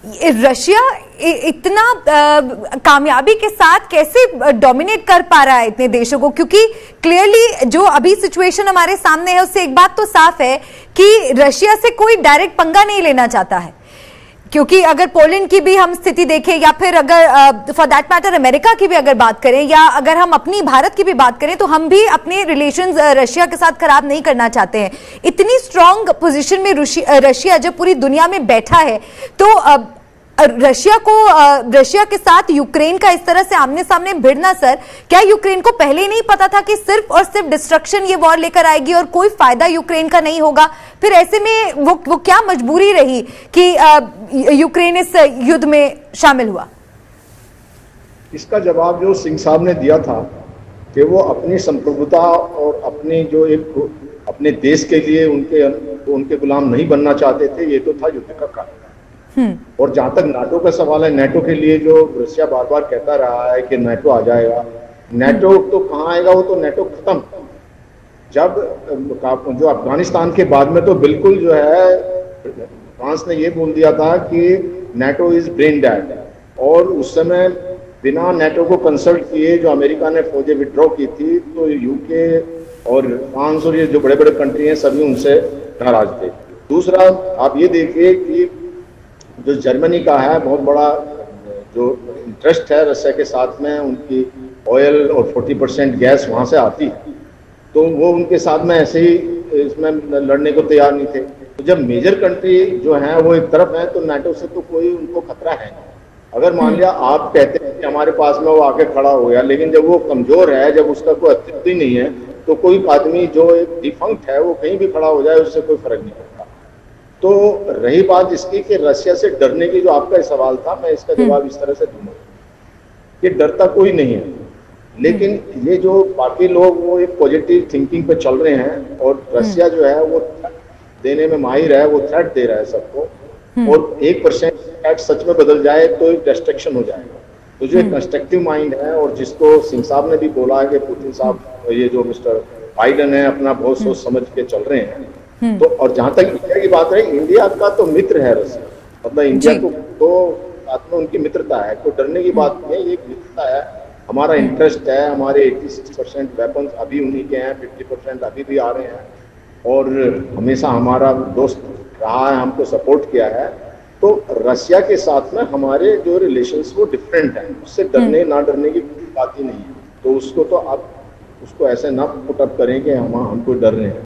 Russia इतना कामयाबी के साथ कैसे डोमिनेट कर पा रहा है इतने देशों को? क्योंकि क्लियरली जो अभी सिचुएशन हमारे सामने है उससे एक बात तो साफ है कि रशिया से कोई डायरेक्ट पंगा नहीं लेना चाहता है। क्योंकि अगर पोलैंड की भी हम स्थिति देखें या फिर अगर फॉर दैट मैटर अमेरिका की भी अगर बात करें या अगर हम अपनी भारत की भी बात करें तो हम भी अपने रिलेशंस रशिया के साथ खराब नहीं करना चाहते हैं। इतनी स्ट्रांग पोजीशन में रशिया जब पूरी दुनिया में बैठा है तो रशिया के साथ यूक्रेन का इस तरह से आमने सामने भिड़ना, सर क्या यूक्रेन को पहले नहीं पता था कि सिर्फ और सिर्फ डिस्ट्रक्शन ये वॉर लेकर आएगी और कोई फायदा यूक्रेन का नहीं होगा? फिर ऐसे में वो क्या मजबूरी रही कि यूक्रेन इस युद्ध में शामिल हुआ? इसका जवाब जो सिंह साहब ने दिया था कि वो अपनी संप्रभुता और अपनी जो एक अपने देश के लिए उनके गुलाम नहीं बनना चाहते थे, ये तो था युद्ध का कारण। और जहां तक नाटो का सवाल है, नाटो के लिए जो रशिया बार बार कहता रहा है कि नाटो आ जाएगा, नाटो तो कहाँ आएगा, वो तो नाटो खत्म। जब जो अफगानिस्तान के बाद में तो बिल्कुल जो है फ्रांस ने ये बोल दिया था कि नाटो इज ब्रेन डेड, और उस समय बिना नाटो को कंसल्ट किए जो अमेरिका ने फौजें विड्रॉ की थी तो यूके और फ्रांस और ये जो बड़े बड़े कंट्री हैं सभी उनसे नाराज थे। दूसरा आप ये देखिए कि जो जर्मनी का है बहुत बड़ा जो इंटरेस्ट है रशिया के साथ में, उनकी ऑयल और 40% गैस वहाँ से आती है, तो वो उनके साथ में ऐसे ही इसमें लड़ने को तैयार नहीं थे। तो जब मेजर कंट्री जो है वो एक तरफ है तो नाटो से तो कोई उनको खतरा है नहीं। अगर मान लिया आप कहते हैं कि हमारे पास में वो आके खड़ा हो गया, लेकिन जब वो कमजोर है, जब उसका कोई अस्तित्व ही नहीं है, तो कोई आदमी जो एक डिफंक्ट है वो कहीं भी खड़ा हो जाए उससे कोई फर्क नहीं पड़ता। तो रही बात इसकी कि रशिया से डरने की जो आपका सवाल था, मैं इसका जवाब इस तरह से दूंगा कि डरता कोई नहीं है, लेकिन ये जो बाकी लोग वो एक पॉजिटिव थिंकिंग पे चल रहे हैं और रशिया जो है वो देने में माहिर है, वो थ्रेट दे रहा है सबको, और 1% सच में बदल जाए तो एक डिस्ट्रक्शन हो जाएगा। तो जो एक कंस्ट्रक्टिव माइंड है, और जिसको सिंह साहब ने भी बोला है कि पुतिन साहब ये जो मिस्टर बाइडन है अपना बहुत सोच समझ के चल रहे हैं। तो और जहां तक इंडिया की बात है, इंडिया का तो मित्र है रशिया, मतलब इंडिया तो साथ में उनकी मित्रता है, तो डरने की बात नहीं है, एक मित्रता है, हमारा इंटरेस्ट है, हमारे 86% वेपन्स अभी उन्हीं के हैं, 50% अभी भी आ रहे हैं, और हमेशा हमारा दोस्त रहा है, हमको सपोर्ट किया है। तो रशिया के साथ में हमारे जो रिलेशंस वो डिफरेंट हैं, उससे डरने ना डरने की बात ही नहीं है। तो उसको तो आप उसको ऐसे ना पुट अप करें कि हमको डर रहे हैं।